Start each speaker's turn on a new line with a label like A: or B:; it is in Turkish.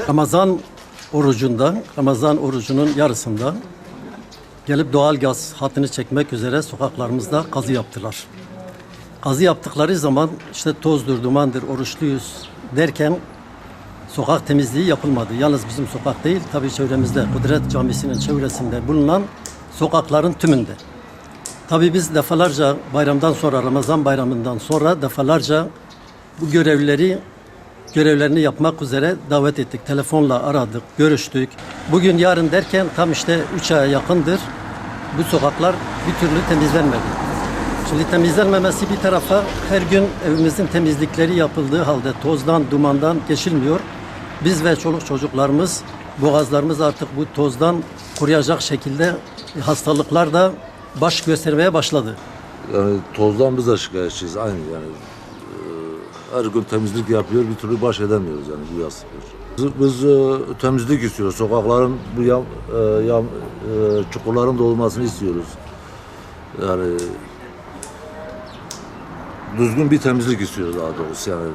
A: Ramazan Ramazan orucunun yarısında gelip doğal gaz hattını çekmek üzere sokaklarımızda kazı yaptılar. Kazı yaptıkları zaman işte tozdur, dumandır, oruçluyuz derken sokak temizliği yapılmadı. Yalnız bizim sokak değil, tabii çevremizde, Kudret Camisi'nin çevresinde bulunan sokakların tümünde. Tabii biz defalarca bayramdan sonra, Ramazan bayramından sonra defalarca bu görevlerini yapmak üzere davet ettik. Telefonla aradık, görüştük. Bugün yarın derken tam işte 3 aya yakındır bu sokaklar bir türlü temizlenmedi. Şimdi temizlenmemesi bir tarafa, her gün evimizin temizlikleri yapıldığı halde tozdan, dumandan geçilmiyor. Biz ve çoluk çocuklarımız, boğazlarımız artık bu tozdan kuruyacak şekilde hastalıklar da baş göstermeye başladı.
B: Yani tozdan biz de şikayetçiyiz aynı yani. Her gün temizlik yapıyor, bir türlü baş edemiyoruz yani bu yaz. Biz temizlik istiyoruz. Sokakların bu çukurların dolmasını istiyoruz. Yani düzgün bir temizlik istiyoruz daha doğrusu yani.